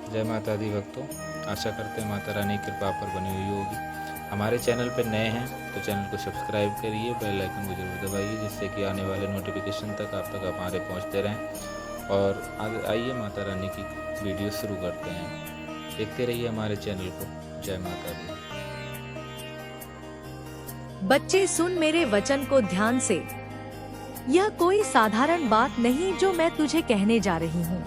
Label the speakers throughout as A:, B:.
A: जय माता दी भक्तों, आशा करते हैं माता रानी की कृपा पर बनी हुई होगी। हमारे चैनल पर नए हैं तो चैनल को सब्सक्राइब करिए, बेल आइकन को जरूर दबाइए जिससे कि आने वाले नोटिफिकेशन तक आप तक हमारे पहुंचते रहें। और आइए माता रानी की वीडियो शुरू करते हैं। देखते रहिए हमारे चैनल को। जय माता दी।
B: बच्चे सुन मेरे वचन को ध्यान से। यह कोई साधारण बात नहीं जो मैं तुझे कहने जा रही हूँ।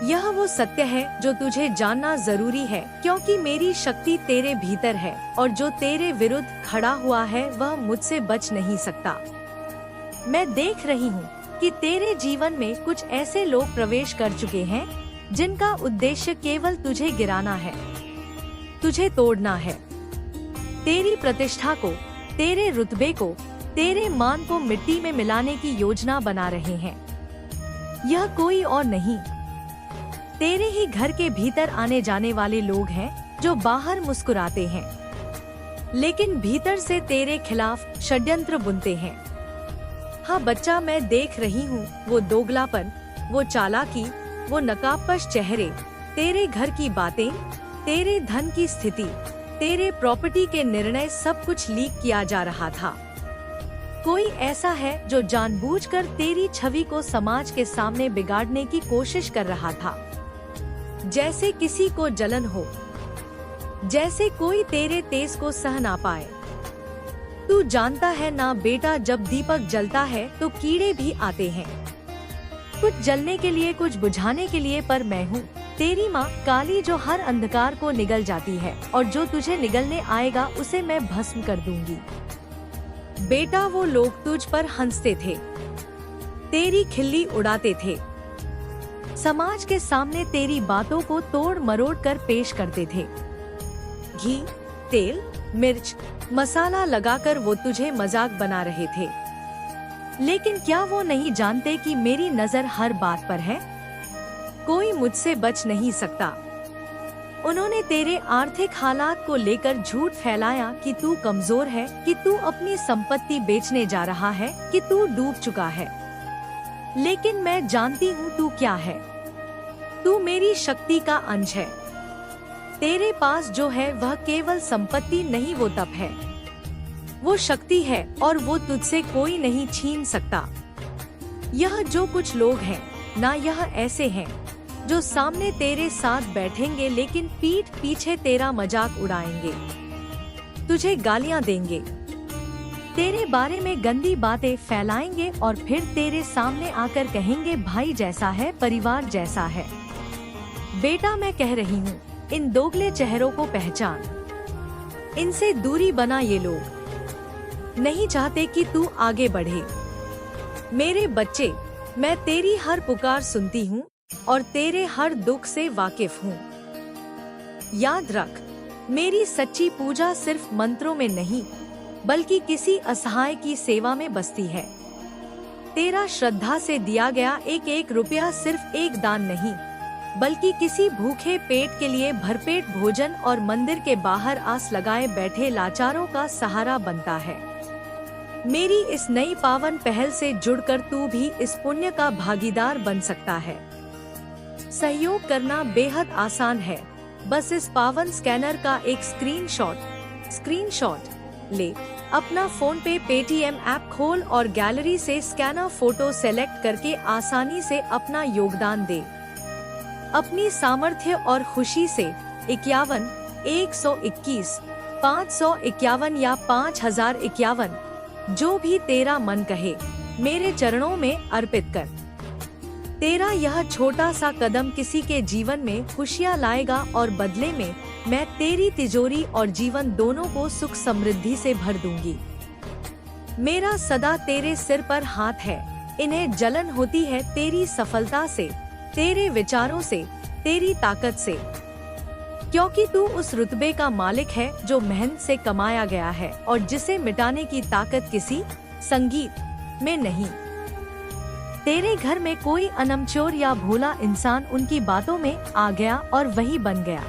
B: यह वो सत्य है जो तुझे जानना जरूरी है, क्योंकि मेरी शक्ति तेरे भीतर है और जो तेरे विरुद्ध खड़ा हुआ है वह मुझसे बच नहीं सकता। मैं देख रही हूँ कि तेरे जीवन में कुछ ऐसे लोग प्रवेश कर चुके हैं जिनका उद्देश्य केवल तुझे गिराना है, तुझे तोड़ना है। तेरी प्रतिष्ठा को, तेरे रुतबे को, तेरे मान को मिट्टी में मिलाने की योजना बना रहे हैं। यह कोई और नहीं, तेरे ही घर के भीतर आने जाने वाले लोग हैं जो बाहर मुस्कुराते हैं लेकिन भीतर से तेरे खिलाफ षड्यंत्र बुनते हैं। हाँ बच्चा, मैं देख रही हूँ वो दोगलापन, वो चालाकी, वो नकाबपोश चेहरे, तेरे घर की बातें, तेरे धन की स्थिति, तेरे प्रॉपर्टी के निर्णय, सब कुछ लीक किया जा रहा था। कोई ऐसा है जो जानबूझकर तेरी छवि को समाज के सामने बिगाड़ने की कोशिश कर रहा था, जैसे किसी को जलन हो, जैसे कोई तेरे तेज को सह ना पाए। तू जानता है ना बेटा, जब दीपक जलता है तो कीड़े भी आते हैं, कुछ जलने के लिए, कुछ बुझाने के लिए, पर मैं हूँ तेरी माँ काली जो हर अंधकार को निगल जाती है और जो तुझे निगलने आएगा उसे मैं भस्म कर दूंगी। बेटा, वो लोग तुझ पर हंसते थे, तेरी खिल्ली उड़ाते थे, समाज के सामने तेरी बातों को तोड़ मरोड़ कर पेश करते थे। घी, तेल, मिर्च, मसाला लगाकर वो तुझे मजाक बना रहे थे, लेकिन क्या वो नहीं जानते कि मेरी नजर हर बात पर है? कोई मुझसे बच नहीं सकता। उन्होंने तेरे आर्थिक हालात को लेकर झूठ फैलाया कि तू कमजोर है, कि तू अपनी संपत्ति बेचने जा रहा है, कि तू डूब चुका है। लेकिन मैं जानती हूँ तू क्या है। तू मेरी शक्ति का अंश है। तेरे पास जो है वह केवल संपत्ति नहीं, वो तप है, वो शक्ति है और वो तुझसे कोई नहीं छीन सकता। यह जो कुछ लोग हैं ना, यह ऐसे हैं जो सामने तेरे साथ बैठेंगे लेकिन पीठ पीछे तेरा मजाक उड़ाएंगे, तुझे गालियां देंगे, तेरे बारे में गंदी बातें फैलाएंगे और फिर तेरे सामने आकर कहेंगे भाई जैसा है, परिवार जैसा है। बेटा, मैं कह रही हूँ इन दोगले चेहरों को पहचान, इनसे दूरी बना। ये लोग नहीं चाहते कि तू आगे बढ़े। मेरे बच्चे, मैं तेरी हर पुकार सुनती हूँ और तेरे हर दुख से वाकिफ हूँ। याद रख, मेरी सच्ची पूजा सिर्फ मंत्रों में नहीं बल्कि किसी असहाय की सेवा में बसती है। तेरा श्रद्धा से दिया गया एक एक रुपया सिर्फ एक दान नहीं बल्कि किसी भूखे पेट के लिए भरपेट भोजन और मंदिर के बाहर आस लगाए बैठे लाचारों का सहारा बनता है। मेरी इस नई पावन पहल से जुड़कर तू भी इस पुण्य का भागीदार बन सकता है। सहयोग करना बेहद आसान है, बस इस पावन स्कैनर का एक स्क्रीनशॉट ले, अपना फोन पे पेटीएम ऐप खोल और गैलरी से स्कैनर फोटो सेलेक्ट करके आसानी से अपना योगदान दे। अपनी सामर्थ्य और खुशी से 51, 121, 551 या 5051, जो भी तेरा मन कहे, मेरे चरणों में अर्पित कर। तेरा यह छोटा सा कदम किसी के जीवन में खुशियाँ लाएगा और बदले में मैं तेरी तिजोरी और जीवन दोनों को सुख समृद्धि से भर दूंगी। मेरा सदा तेरे सिर पर हाथ है। इन्हें जलन होती है तेरी सफलता से, तेरे विचारों से, तेरी ताकत से, क्योंकि तू उस रुतबे का मालिक है जो मेहनत से कमाया गया है और जिसे मिटाने की ताकत किसी संगीत में नहीं। तेरे घर में कोई अनमचोर या भोला इंसान उनकी बातों में आ गया और वही बन गया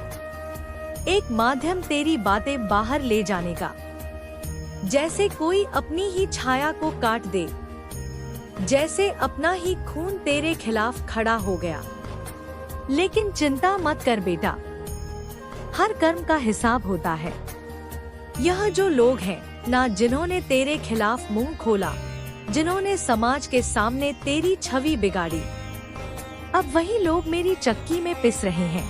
B: एक माध्यम तेरी बातें बाहर ले जाने का। जैसे कोई अपनी ही छाया को काट दे, जैसे अपना ही खून तेरे खिलाफ खड़ा हो गया। लेकिन चिंता मत कर बेटा, हर कर्म का हिसाब होता है। यह जो लोग हैं ना, जिन्होंने तेरे खिलाफ मुंह खोला, जिन्होंने समाज के सामने तेरी छवि बिगाड़ी, अब वही लोग मेरी चक्की में पिस रहे हैं।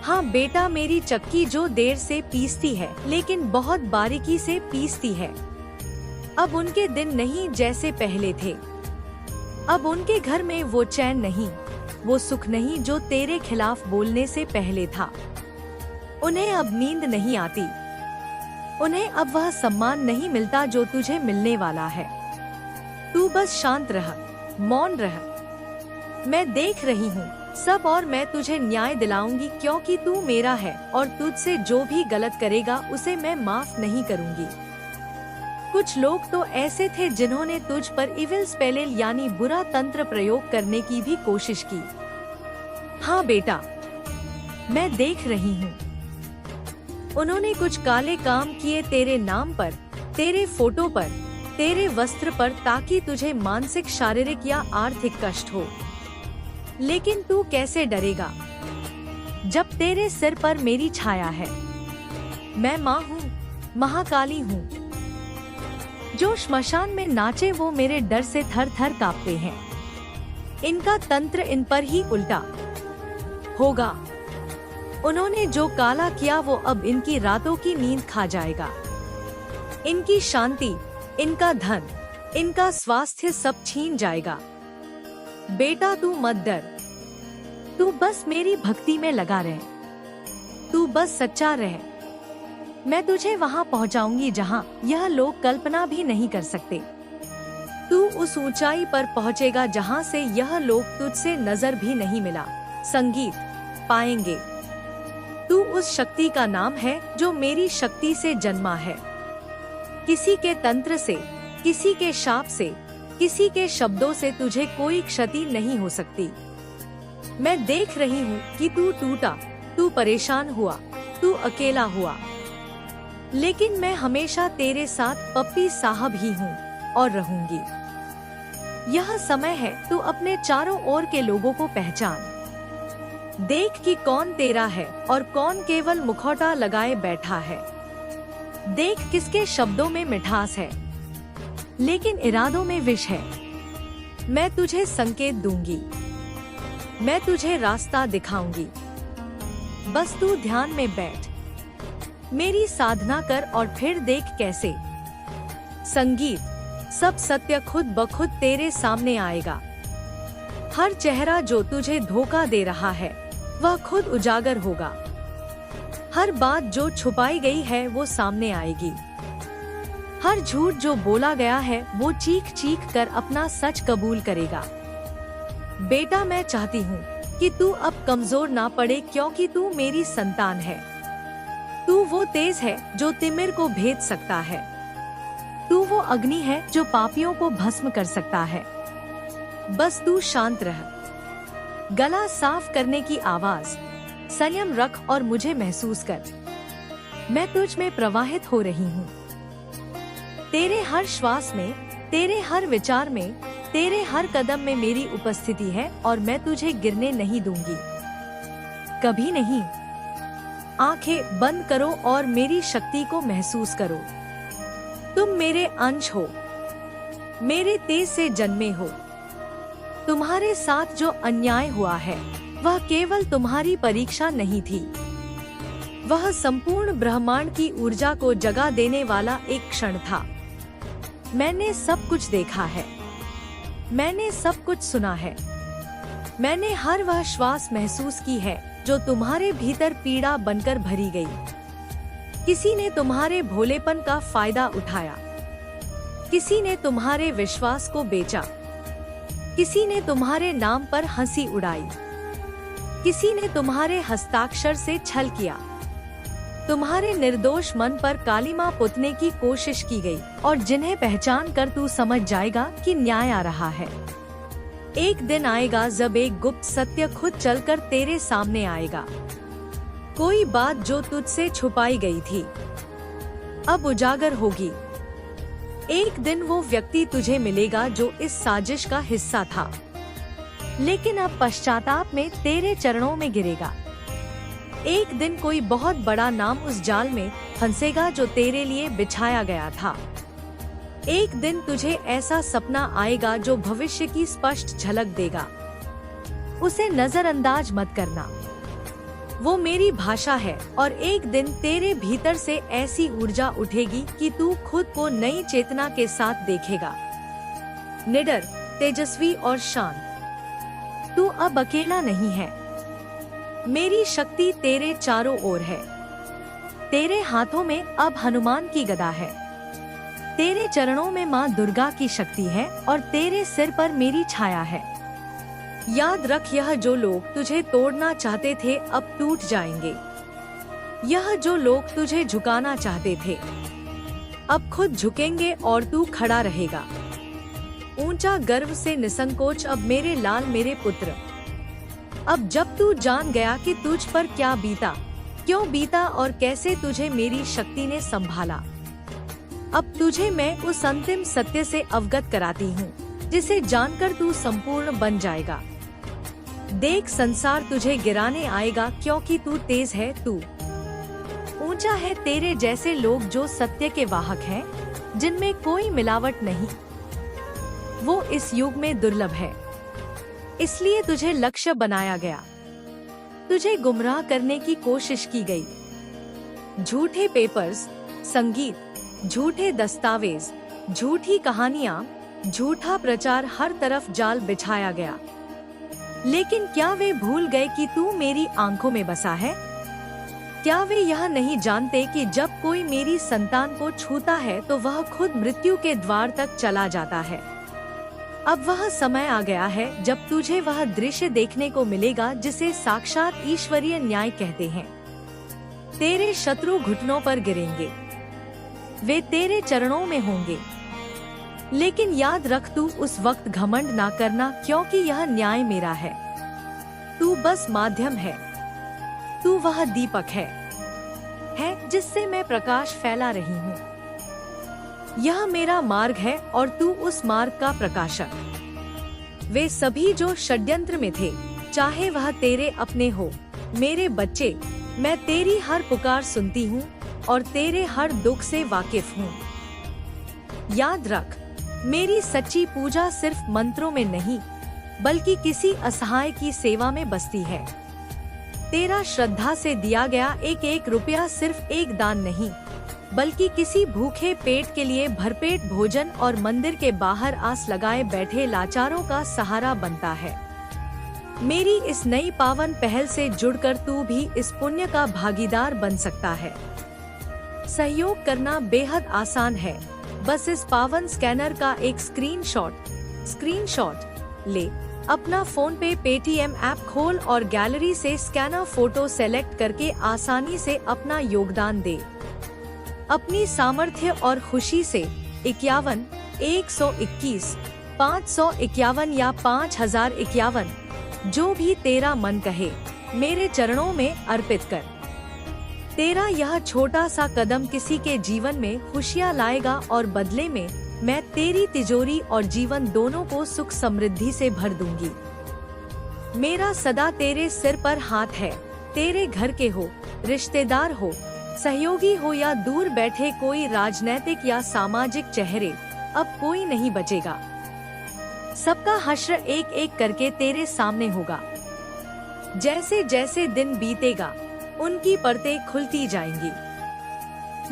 B: हाँ बेटा, मेरी चक्की जो देर से पीसती है लेकिन बहुत बारीकी से पीसती है। अब उनके दिन नहीं जैसे पहले थे। अब उनके घर में वो चैन नहीं, वो सुख नहीं जो तेरे खिलाफ बोलने से पहले था। उन्हें अब नींद नहीं आती, उन्हें अब वह सम्मान नहीं मिलता जो तुझे मिलने वाला है। तू बस शांत रह, मौन रह। मैं देख रही हूँ सब और मैं तुझे न्याय दिलाऊंगी, क्योंकि तू मेरा है और तुझसे जो भी गलत करेगा उसे मैं माफ नहीं करूंगी। कुछ लोग तो ऐसे थे जिन्होंने तुझ पर इविल स्पेल यानी बुरा तंत्र प्रयोग करने की भी कोशिश की। हाँ बेटा, मैं देख रही हूँ। उन्होंने कुछ काले काम किए तेरे नाम पर, तेरे फोटो पर, तेरे वस्त्र पर, ताकि तुझे मानसिक, शारीरिक या आर्थिक कष्ट हो। लेकिन तू कैसे डरेगा जब तेरे सिर पर मेरी छाया है। मैं माँ हूँ, महाकाली हूँ। जो श्मशान में नाचे वो मेरे डर से थर थर कांपते हैं। इनका तंत्र इन पर ही उल्टा होगा। उन्होंने जो काला किया वो अब इनकी रातों की नींद खा जाएगा। इनकी शांति, इनका धन, इनका स्वास्थ्य सब छीन जाएगा। बेटा तू मत डर, तू बस मेरी भक्ति में लगा रहे, तू बस सच्चा रह। मैं तुझे वहाँ पहुँचाऊंगी जहाँ यह लोग कल्पना भी नहीं कर सकते। तू उस ऊंचाई पर पहुँचेगा जहाँ से यह लोग तुझसे नजर भी नहीं मिला संगीत पाएंगे। तू उस शक्ति का नाम है जो मेरी शक्ति से जन्मा है। किसी के तंत्र से, किसी के शाप से, किसी के शब्दों से तुझे कोई क्षति नहीं हो सकती। मैं देख रही हूँ कि तू टूटा, तू परेशान हुआ, तू अकेला हुआ, लेकिन मैं हमेशा तेरे साथ पप्पी साहब ही हूँ और रहूंगी। यह समय है तू अपने चारों ओर के लोगों को पहचान। देख कि कौन तेरा है और कौन केवल मुखौटा लगाए बैठा है। देख किसके शब्दों में मिठास है लेकिन इरादों में विष है। मैं तुझे संकेत दूंगी, मैं तुझे रास्ता दिखाऊंगी। बस तू ध्यान में बैठ, मेरी साधना कर और फिर देख कैसे संगीत, सब सत्य खुद ब खुद तेरे सामने आएगा। हर चेहरा जो तुझे धोखा दे रहा है वह खुद उजागर होगा। हर बात जो छुपाई गई है वो सामने आएगी। हर झूठ जो बोला गया है वो चीख चीख कर अपना सच कबूल करेगा। बेटा मैं चाहती हूँ कि तू अब कमजोर ना पड़े, क्योंकि तू मेरी संतान है। तू वो तेज है जो तिमिर को भेद सकता है। तू वो अग्नि है जो पापियों को भस्म कर सकता है। बस तू शांत रह। गला साफ करने की आवाज, संयम रख और मुझे महसूस कर। मैं तुझ में प्रवाहित हो रही हूँ। तेरे हर श्वास में, तेरे हर विचार में, तेरे हर कदम में मेरी उपस्थिति है और मैं तुझे गिरने नहीं दूंगी, कभी नहीं। आंखें बंद करो और मेरी शक्ति को महसूस करो। तुम मेरे अंश हो, मेरे तेज से जन्मे हो। तुम्हारे साथ जो अन्याय हुआ है वह केवल तुम्हारी परीक्षा नहीं थी, वह संपूर्ण ब्रह्मांड की ऊर्जा को जगा देने वाला एक क्षण था। मैंने सब कुछ देखा है, मैंने सब कुछ सुना है, मैंने हर वह श्वास महसूस की है जो तुम्हारे भीतर पीड़ा बनकर भरी गई। किसी ने तुम्हारे भोलेपन का फायदा उठाया, किसी ने तुम्हारे विश्वास को बेचा, किसी ने तुम्हारे नाम पर हंसी उड़ाई, किसी ने तुम्हारे हस्ताक्षर से छल किया। तुम्हारे निर्दोष मन पर कालिमा पुतने की कोशिश की गई और जिन्हें पहचान कर तू समझ जाएगा कि न्याय आ रहा है। एक दिन आएगा जब एक गुप्त सत्य खुद चलकर तेरे सामने आएगा। कोई बात जो तुझसे छुपाई गई थी अब उजागर होगी। एक दिन वो व्यक्ति तुझे मिलेगा जो इस साजिश का हिस्सा था। लेकिन अब पश्चाताप में तेरे चरणों में गिरेगा। एक दिन कोई बहुत बड़ा नाम उस जाल में फंसेगा जो तेरे लिए बिछाया गया था। एक दिन तुझे ऐसा सपना आएगा जो भविष्य की स्पष्ट झलक देगा। उसे नजरअंदाज मत करना, वो मेरी भाषा है, और एक दिन तेरे भीतर से ऐसी ऊर्जा उठेगी कि तू खुद को नई चेतना के साथ देखेगा, निडर, तेजस्वी और शांत। तू अब अकेला नहीं है। मेरी शक्ति तेरे चारों ओर है। तेरे हाथों में अब हनुमान की गदा है। तेरे चरणों में माँ दुर्गा की शक्ति है और तेरे सिर पर मेरी छाया है। याद रख, यह जो लोग तुझे तोड़ना चाहते थे अब टूट जाएंगे। यह जो लोग तुझे झुकाना चाहते थे अब खुद झुकेंगे और तू खड़ा रहेगा। ऊंचा गर्व से निसंकोच अब मेरे लाल, मेरे पुत्र। अब जब तू जान गया कि तुझ पर क्या बीता, क्यों बीता और कैसे तुझे मेरी शक्ति ने संभाला, अब तुझे मैं उस अंतिम सत्य से अवगत कराती हूँ जिसे जानकर तू संपूर्ण बन जाएगा। देख, संसार तुझे गिराने आएगा क्योंकि तू तेज है, तू ऊंचा है। तेरे जैसे लोग जो सत्य के वाहक हैं, जिनमें कोई मिलावट नहीं, वो इस युग में दुर्लभ है। इसलिए तुझे लक्ष्य बनाया गया। तुझे गुमराह करने की कोशिश की गई। झूठे पेपर्स, संगीत, झूठे दस्तावेज, झूठी कहानियां, झूठा प्रचार, हर तरफ जाल बिछाया गया। लेकिन क्या वे भूल गए कि तू मेरी आंखों में बसा है? क्या वे यह नहीं जानते कि जब कोई मेरी संतान को छूता है तो वह खुद मृत्यु के द्वार तक चला जाता है? अब वह समय आ गया है जब तुझे वह दृश्य देखने को मिलेगा जिसे साक्षात ईश्वरीय न्याय कहते हैं। तेरे शत्रु घुटनों पर गिरेंगे, वे तेरे चरणों में होंगे। लेकिन याद रख, तू उस वक्त घमंड ना करना क्योंकि यह न्याय मेरा है। तू बस माध्यम है। तू वह दीपक है जिससे मैं प्रकाश फैला रही हूँ। यह मेरा मार्ग है और तू उस मार्ग का प्रकाशक। वे सभी जो षड्यंत्र में थे, चाहे वह तेरे अपने हो, मेरे बच्चे, मैं तेरी हर पुकार सुनती हूँ और तेरे हर दुख से वाकिफ हूँ। याद रख, मेरी सच्ची पूजा सिर्फ मंत्रों में नहीं बल्कि किसी असहाय की सेवा में बसती है। तेरा श्रद्धा से दिया गया एक एक रुपया सिर्फ एक दान नहीं बल्कि किसी भूखे पेट के लिए भरपेट भोजन और मंदिर के बाहर आस लगाए बैठे लाचारों का सहारा बनता है। मेरी इस नई पावन पहल से जुड़कर तू भी इस पुण्य का भागीदार बन सकता है। सहयोग करना बेहद आसान है। बस इस पावन स्कैनर का एक स्क्रीनशॉट ले, अपना फोन पे पेटीएम ऐप खोल और गैलरी से स्कैनर फोटो सेलेक्ट करके आसानी से अपना योगदान दे। अपनी सामर्थ्य और खुशी से 51, 121, 551 या 5051, जो भी तेरा मन कहे, मेरे चरणों में अर्पित कर। तेरा यह छोटा सा कदम किसी के जीवन में खुशियाँ लाएगा और बदले में मैं तेरी तिजोरी और जीवन दोनों को सुख समृद्धि से भर दूंगी। मेरा सदा तेरे सिर पर हाथ है। तेरे घर के हो, रिश्तेदार हो, सहयोगी हो या दूर बैठे कोई राजनैतिक या सामाजिक चेहरे, अब कोई नहीं बचेगा। सबका हश्र एक एक करके तेरे सामने होगा। जैसे जैसे दिन बीतेगा उनकी परतें खुलती जाएंगी।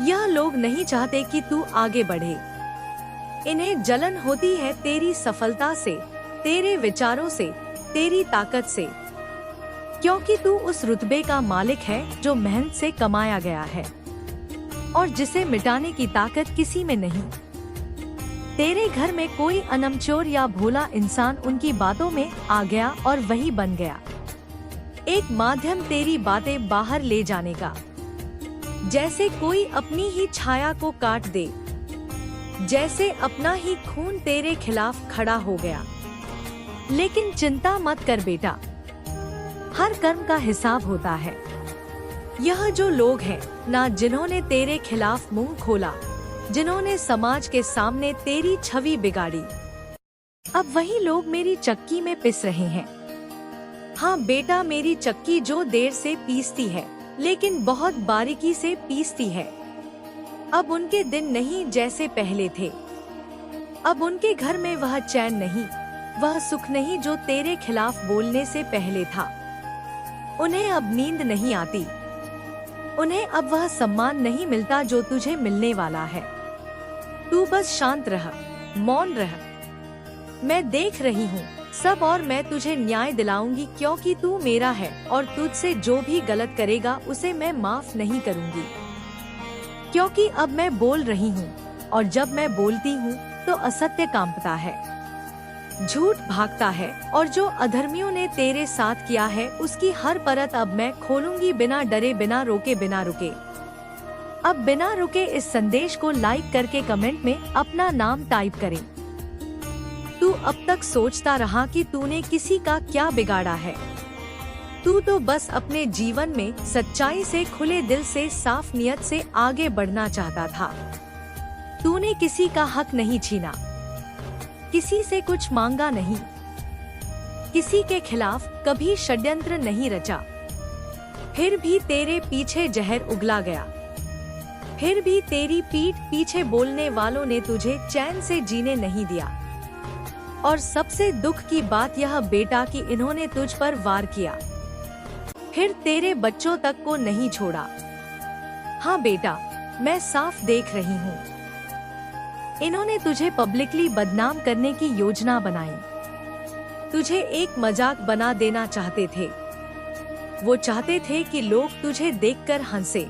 B: यह लोग नहीं चाहते कि तू आगे बढ़े। इन्हें जलन होती है तेरी सफलता से, तेरे विचारों से, तेरी ताकत से, क्योंकि तू उस रुतबे का मालिक है जो मेहनत से कमाया गया है और जिसे मिटाने की ताकत किसी में नहीं। तेरे घर में कोई अनमचोर या भोला इंसान उनकी बातों में आ गया और वही बन गया एक माध्यम तेरी बातें बाहर ले जाने का। जैसे कोई अपनी ही छाया को काट दे, जैसे अपना ही खून तेरे खिलाफ खड़ा हो गया। लेकिन चिंता मत कर बेटा, हर कर्म का हिसाब होता है। यह जो लोग हैं ना, जिन्होंने तेरे खिलाफ मुंह खोला, जिन्होंने समाज के सामने तेरी छवि बिगाड़ी, अब वही लोग मेरी चक्की में पिस रहे हैं। हाँ बेटा, मेरी चक्की जो देर से पीसती है लेकिन बहुत बारीकी से पीसती है। अब उनके दिन नहीं जैसे पहले थे। अब उनके घर में वह चैन नहीं, वह सुख नहीं जो तेरे खिलाफ बोलने से पहले था। उन्हें अब नींद नहीं आती, उन्हें अब वह सम्मान नहीं मिलता जो तुझे मिलने वाला है। तू बस शांत रह, मौन रह। मैं देख रही हूँ सब और मैं तुझे न्याय दिलाऊंगी, क्योंकि तू मेरा है और तुझसे जो भी गलत करेगा उसे मैं माफ नहीं करूंगी। क्योंकि अब मैं बोल रही हूँ और जब मैं बोलती हूँ तो असत्य कांपता है, झूठ भागता है और जो अधर्मियों ने तेरे साथ किया है उसकी हर परत अब मैं खोलूंगी, बिना डरे, बिना रोके, बिना रुके। अब बिना रुके इस संदेश को लाइक करके कमेंट में अपना नाम टाइप करें। तू अब तक सोचता रहा कि तूने किसी का क्या बिगाड़ा है। तू तो बस अपने जीवन में सच्चाई से, खुले दिल से, साफ नियत से आगे बढ़ना चाहता था। तूने किसी का हक नहीं छीना, किसी से कुछ मांगा नहीं, किसी के खिलाफ कभी षड्यंत्र नहीं रचा। फिर भी तेरे पीछे जहर उगला गया, फिर भी तेरी पीठ पीछे बोलने वालों ने तुझे चैन से जीने नहीं दिया। और सबसे दुख की बात यह बेटा कि इन्होंने तुझ पर वार किया, फिर तेरे बच्चों तक को नहीं छोड़ा। हाँ बेटा, मैं साफ देख रही हूँ। इन्होंने तुझे पब्लिकली बदनाम करने की योजना बनाई, तुझे एक मजाक बना देना चाहते थे। वो चाहते थे कि लोग तुझे देखकर हंसे,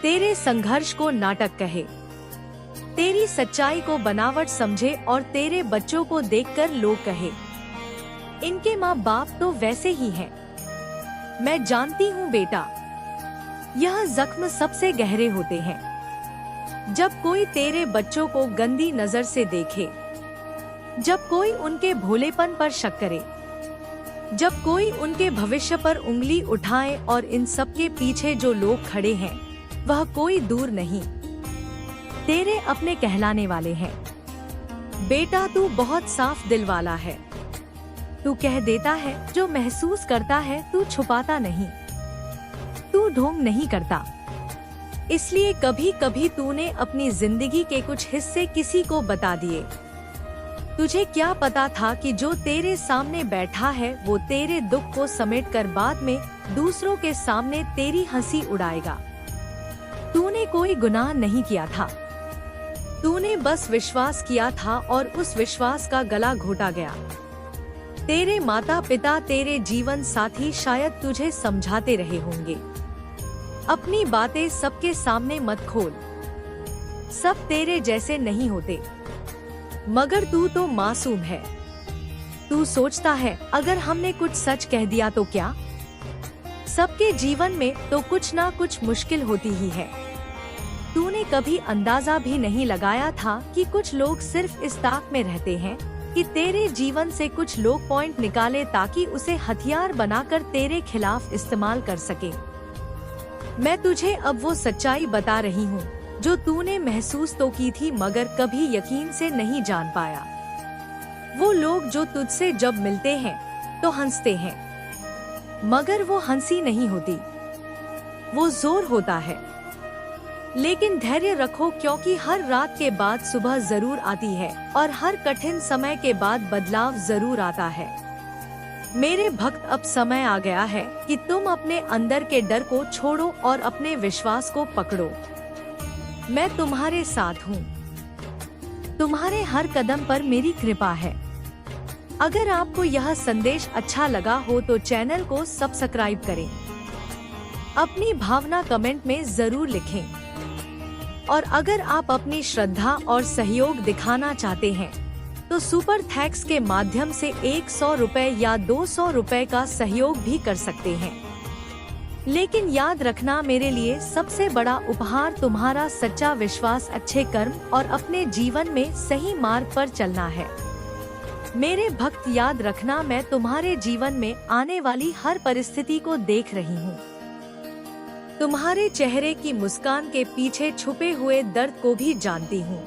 B: तेरे संघर्ष को नाटक कहे, तेरी सच्चाई को बनावट समझे और तेरे बच्चों को देखकर लोग कहे इनके माँ बाप तो वैसे ही हैं। मैं जानती हूँ बेटा, यह जख्म सबसे गहरे होते हैं। जब कोई तेरे बच्चों को गंदी नजर से देखे, जब कोई उनके भोलेपन पर शक करे, जब कोई उनके भविष्य पर उंगली उठाए, और इन सब के पीछे जो लोग खड़े हैं वह कोई दूर नहीं, तेरे अपने कहलाने वाले हैं। बेटा, तू बहुत साफ दिल वाला है। तू कह देता है जो महसूस करता है, तू छुपाता नहीं, तू ढोंग नहीं करता। इसलिए कभी कभी तूने अपनी जिंदगी के कुछ हिस्से किसी को बता दिए। तुझे क्या पता था कि जो तेरे सामने बैठा है वो तेरे दुख को समेटकर बाद में दूसरों के सामने तेरी हंसी उड़ाएगा। तूने कोई गुनाह नहीं किया था, तूने बस विश्वास किया था और उस विश्वास का गला घोटा गया। तेरे माता पिता, तेरे जीवन साथी शायद तुझे समझाते रहे होंगे, अपनी बातें सबके सामने मत खोल, सब तेरे जैसे नहीं होते। मगर तू तो मासूम है। तू सोचता है अगर हमने कुछ सच कह दिया तो क्या? सबके जीवन में तो कुछ ना कुछ मुश्किल होती ही है। तूने कभी अंदाजा भी नहीं लगाया था कि कुछ लोग सिर्फ इस ताक में रहते हैं कि तेरे जीवन से कुछ लोग पॉइंट निकाले ताकि उसे हथियार बनाकर तेरे खिलाफ इस्तेमाल कर सके। मैं तुझे अब वो सच्चाई बता रही हूँ जो तूने महसूस तो की थी मगर कभी यकीन से नहीं जान पाया। वो लोग जो तुझसे जब मिलते हैं तो हंसते हैं, मगर वो हंसी नहीं होती, वो जोर होता है। लेकिन धैर्य रखो, क्योंकि हर रात के बाद सुबह जरूर आती है और हर कठिन समय के बाद बदलाव जरूर आता है। मेरे भक्त, अब समय आ गया है कि तुम अपने अंदर के डर को छोड़ो और अपने विश्वास को पकड़ो। मैं तुम्हारे साथ हूँ, तुम्हारे हर कदम पर मेरी कृपा है। अगर आपको यह संदेश अच्छा लगा हो तो चैनल को सब्सक्राइब करें, अपनी भावना कमेंट में जरूर लिखें। और अगर आप अपनी श्रद्धा और सहयोग दिखाना चाहते हैं तो सुपर थैंक्स के माध्यम से 100 रुपए या 200 रुपए का सहयोग भी कर सकते हैं। लेकिन याद रखना, मेरे लिए सबसे बड़ा उपहार तुम्हारा सच्चा विश्वास, अच्छे कर्म और अपने जीवन में सही मार्ग पर चलना है। मेरे भक्त, याद रखना, मैं तुम्हारे जीवन में आने वाली हर परिस्थिति को देख रही हूँ। तुम्हारे चेहरे की मुस्कान के पीछे छुपे हुए दर्द को भी जानती हूँ।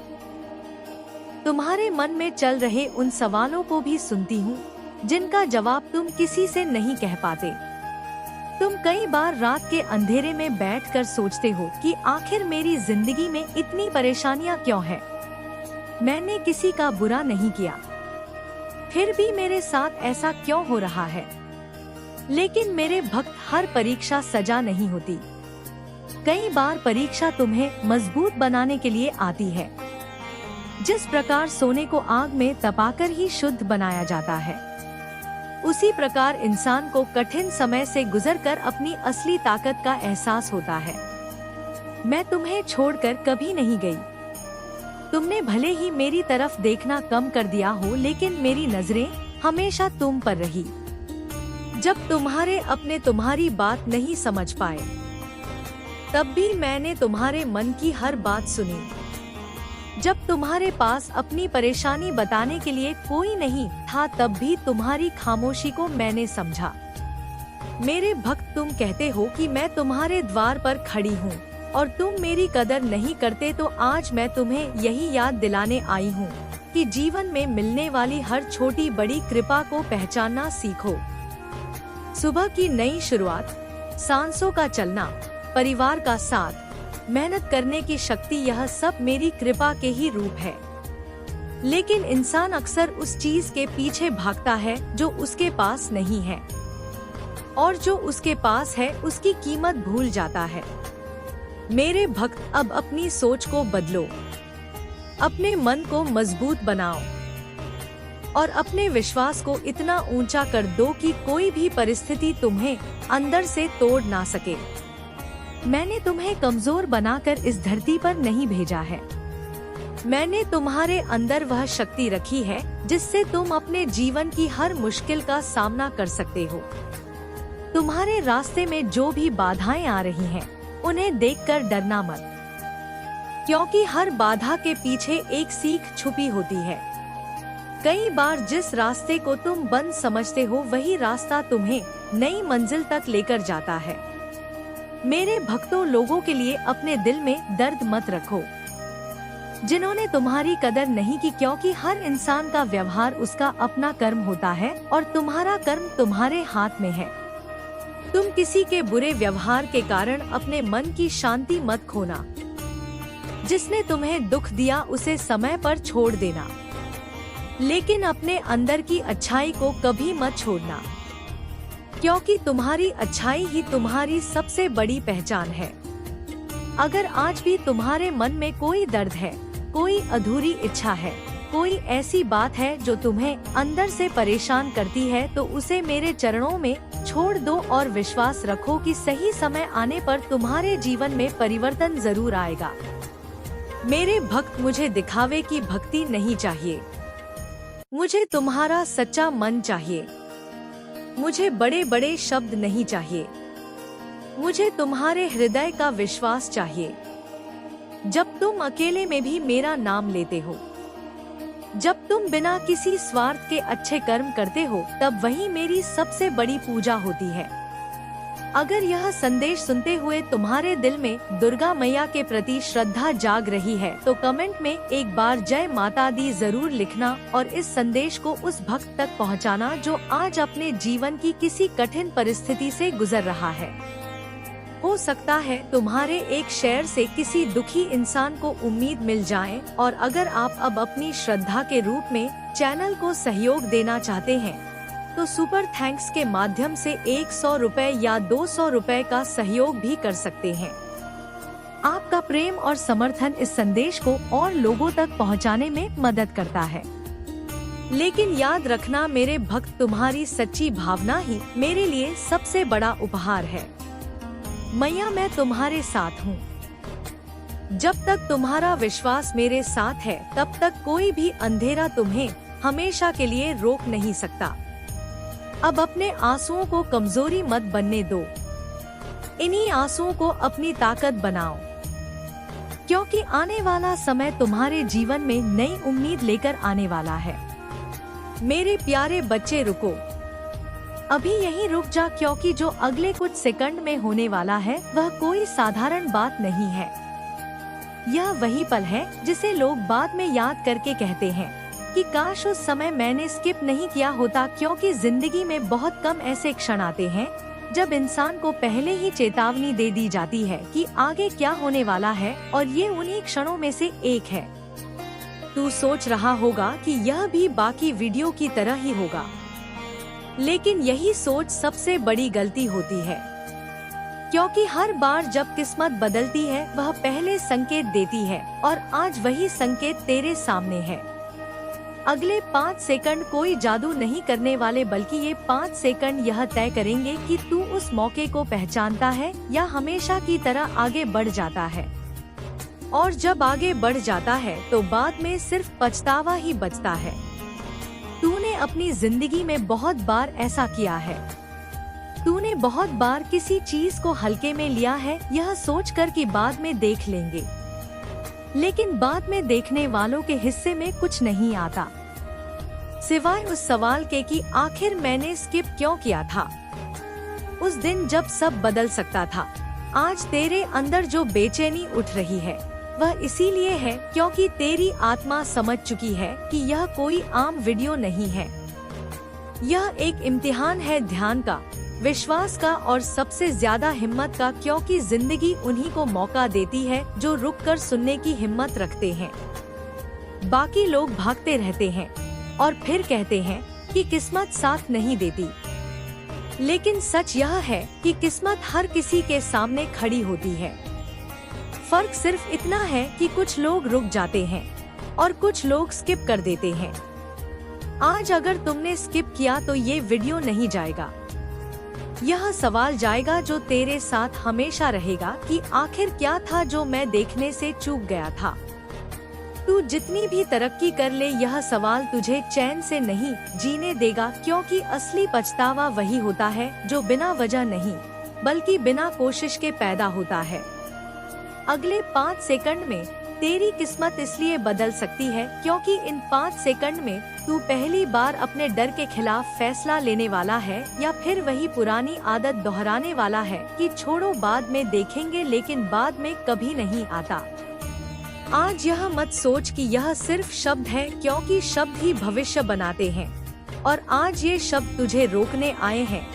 B: तुम्हारे मन में चल रहे उन सवालों को भी सुनती हूँ जिनका जवाब तुम किसी से नहीं कह पाते। तुम कई बार रात के अंधेरे में बैठकर सोचते हो कि आखिर मेरी जिंदगी में इतनी परेशानियां क्यों हैं? मैंने किसी का बुरा नहीं किया, फिर भी मेरे साथ ऐसा क्यों हो रहा है? लेकिन मेरे भक्त, हर परीक्षा सजा नहीं होती। कई बार परीक्षा तुम्हें मजबूत बनाने के लिए आती है। जिस प्रकार सोने को आग में तपाकर ही शुद्ध बनाया जाता है, उसी प्रकार इंसान को कठिन समय से गुजरकर अपनी असली ताकत का एहसास होता है। मैं तुम्हें छोड़कर कभी नहीं गई। तुमने भले ही मेरी तरफ देखना कम कर दिया हो, लेकिन मेरी नजरें हमेशा तुम पर रही। जब तुम्हारे अपने तुम्हारी बात नहीं समझ पाए, तब भी मैंने तुम्हारे मन की हर बात सुनी। जब तुम्हारे पास अपनी परेशानी बताने के लिए कोई नहीं था, तब भी तुम्हारी खामोशी को मैंने समझा। मेरे भक्त, तुम कहते हो कि मैं तुम्हारे द्वार पर खड़ी हूँ और तुम मेरी कदर नहीं करते, तो आज मैं तुम्हें यही याद दिलाने आई हूँ कि जीवन में मिलने वाली हर छोटी बड़ी कृपा को पहचानना सीखो। सुबह की नई शुरुआत, सांसों का चलना, परिवार का साथ, मेहनत करने की शक्ति, यह सब मेरी कृपा के ही रूप है। लेकिन इंसान अक्सर उस चीज के पीछे भागता है जो उसके पास नहीं है, और जो उसके पास है उसकी कीमत भूल जाता है। मेरे भक्त, अब अपनी सोच को बदलो, अपने मन को मजबूत बनाओ और अपने विश्वास को इतना ऊंचा कर दो कि कोई भी परिस्थिति तुम्हें अंदर से तोड़ ना सके। मैंने तुम्हें कमजोर बनाकर इस धरती पर नहीं भेजा है। मैंने तुम्हारे अंदर वह शक्ति रखी है जिससे तुम अपने जीवन की हर मुश्किल का सामना कर सकते हो। तुम्हारे रास्ते में जो भी बाधाएं आ रही हैं, उन्हें देखकर डरना मत, क्योंकि हर बाधा के पीछे एक सीख छुपी होती है। कई बार जिस रास्ते को तुम बंद समझते हो, वही रास्ता तुम्हें नई मंजिल तक लेकर जाता है। मेरे भक्तों, लोगों के लिए अपने दिल में दर्द मत रखो जिन्होंने तुम्हारी कदर नहीं की, क्योंकि हर इंसान का व्यवहार उसका अपना कर्म होता है और तुम्हारा कर्म तुम्हारे हाथ में है। तुम किसी के बुरे व्यवहार के कारण अपने मन की शांति मत खोना। जिसने तुम्हें दुख दिया उसे समय पर छोड़ देना, लेकिन अपने अंदर की अच्छाई को कभी मत छोड़ना, क्योंकि तुम्हारी अच्छाई ही तुम्हारी सबसे बड़ी पहचान है। अगर आज भी तुम्हारे मन में कोई दर्द है, कोई अधूरी इच्छा है, कोई ऐसी बात है जो तुम्हें अंदर से परेशान करती है, तो उसे मेरे चरणों में छोड़ दो और विश्वास रखो कि सही समय आने पर तुम्हारे जीवन में परिवर्तन जरूर आएगा। मेरे भक्त, मुझे दिखावे की भक्ति नहीं चाहिए, मुझे तुम्हारा सच्चा मन चाहिए। मुझे बड़े बड़े शब्द नहीं चाहिए, मुझे तुम्हारे हृदय का विश्वास चाहिए। जब तुम अकेले में भी मेरा नाम लेते हो, जब तुम बिना किसी स्वार्थ के अच्छे कर्म करते हो, तब वही मेरी सबसे बड़ी पूजा होती है। अगर यह संदेश सुनते हुए तुम्हारे दिल में दुर्गा मैया के प्रति श्रद्धा जाग रही है, तो कमेंट में एक बार जय माता दी जरूर लिखना और इस संदेश को उस भक्त तक पहुंचाना जो आज अपने जीवन की किसी कठिन परिस्थिति से गुजर रहा है। हो सकता है तुम्हारे एक शेयर से किसी दुखी इंसान को उम्मीद मिल जाए, और अगर आप अब अपनी श्रद्धा के रूप में चैनल को सहयोग देना चाहते हैं, तो सुपर थैंक्स के माध्यम से 100 रुपए या 200 रुपए का सहयोग भी कर सकते हैं। आपका प्रेम और समर्थन इस संदेश को और लोगों तक पहुंचाने में मदद करता है। लेकिन याद रखना मेरे भक्त, तुम्हारी सच्ची भावना ही मेरे लिए सबसे बड़ा उपहार है। मैया, मैं तुम्हारे साथ हूँ। जब तक तुम्हारा विश्वास मेरे साथ है, तब तक कोई भी अंधेरा तुम्हें हमेशा के लिए रोक नहीं सकता। अब अपने आंसुओं को कमजोरी मत बनने दो, इन्हीं आंसुओं को अपनी ताकत बनाओ, क्योंकि आने वाला समय तुम्हारे जीवन में नई उम्मीद लेकर आने वाला है। मेरे प्यारे बच्चे, रुको, अभी यहीं रुक जा, क्योंकि जो अगले कुछ सेकंड में होने वाला है वह कोई साधारण बात नहीं है। यह वही पल है जिसे लोग बाद में याद करके कहते हैं कि काश उस समय मैंने स्किप नहीं किया होता, क्योंकि जिंदगी में बहुत कम ऐसे क्षण आते हैं जब इंसान को पहले ही चेतावनी दे दी जाती है कि आगे क्या होने वाला है, और ये उन्हीं क्षणों में से एक है। तू सोच रहा होगा कि यह भी बाकी वीडियो की तरह ही होगा, लेकिन यही सोच सबसे बड़ी गलती होती है, क्योंकि हर बार जब किस्मत बदलती है वह पहले संकेत देती है, और आज वही संकेत तेरे सामने है। अगले 5 सेकंड कोई जादू नहीं करने वाले, बल्कि ये 5 सेकंड यह तय करेंगे कि तू उस मौके को पहचानता है या हमेशा की तरह आगे बढ़ जाता है। और जब आगे बढ़ जाता है तो बाद में सिर्फ पछतावा ही बचता है। तूने अपनी जिंदगी में बहुत बार ऐसा किया है। तूने बहुत बार किसी चीज को हल्के में लिया है, यह सोचकर कि बाद में देख लेंगे, लेकिन बाद में देखने वालों के हिस्से में कुछ नहीं आता, सिवाय उस सवाल के कि आखिर मैंने स्किप क्यों किया था। उस दिन जब सब बदल सकता था। आज तेरे अंदर जो बेचैनी उठ रही है वह इसीलिए है क्योंकि तेरी आत्मा समझ चुकी है कि यह कोई आम वीडियो नहीं है। यह एक इम्तिहान है ध्यान का, विश्वास का और सबसे ज्यादा हिम्मत का, क्योंकि जिंदगी उन्हीं को मौका देती है जो रुककर सुनने की हिम्मत रखते हैं। बाकी लोग भागते रहते हैं और फिर कहते हैं कि किस्मत साथ नहीं देती, लेकिन सच यह है कि किस्मत हर किसी के सामने खड़ी होती है। फर्क सिर्फ इतना है कि कुछ लोग रुक जाते हैं और कुछ लोग स्किप कर देते हैं। आज अगर तुमने स्किप किया तो ये वीडियो नहीं जाएगा, यह सवाल जाएगा जो तेरे साथ हमेशा रहेगा कि आखिर क्या था जो मैं देखने से चूक गया था। तू जितनी भी तरक्की कर ले, यह सवाल तुझे चैन से नहीं जीने देगा, क्योंकि असली पछतावा वही होता है जो बिना वजह नहीं बल्कि बिना कोशिश के पैदा होता है। अगले 5 सेकंड में तेरी किस्मत इसलिए बदल सकती है क्योंकि इन 5 सेकंड में तू पहली बार अपने डर के खिलाफ फैसला लेने वाला है, या फिर वही पुरानी आदत दोहराने वाला है कि छोड़ो बाद में देखेंगे, लेकिन बाद में कभी नहीं आता। आज यह मत सोच कि यह सिर्फ शब्द है, क्योंकि शब्द ही भविष्य बनाते हैं, और आज ये शब्द तुझे रोकने आए हैं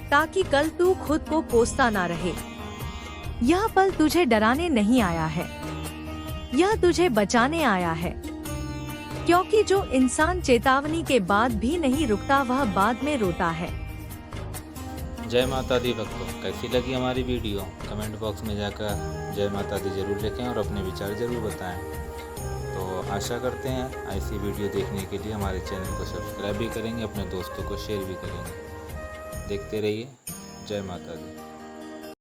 B: ताकि कल तू खुद को कोसता ना रहे। यह पल तुझे डराने नहीं आया है, यह तुझे बचाने आया है, क्योंकि जो इंसान चेतावनी के बाद भी नहीं रुकता वह बाद में रोता है।
A: जय माता दी भक्तों, कैसी लगी हमारी वीडियो? कमेंट बॉक्स में जाकर जय माता दी जरूर लिखें और अपने विचार जरूर बताएं। तो आशा करते हैं ऐसी वीडियो देखने के लिए हमारे चैनल को सब्सक्राइब भी करेंगे, अपने दोस्तों को शेयर भी करेंगे। देखते रहिए। जय माता दी।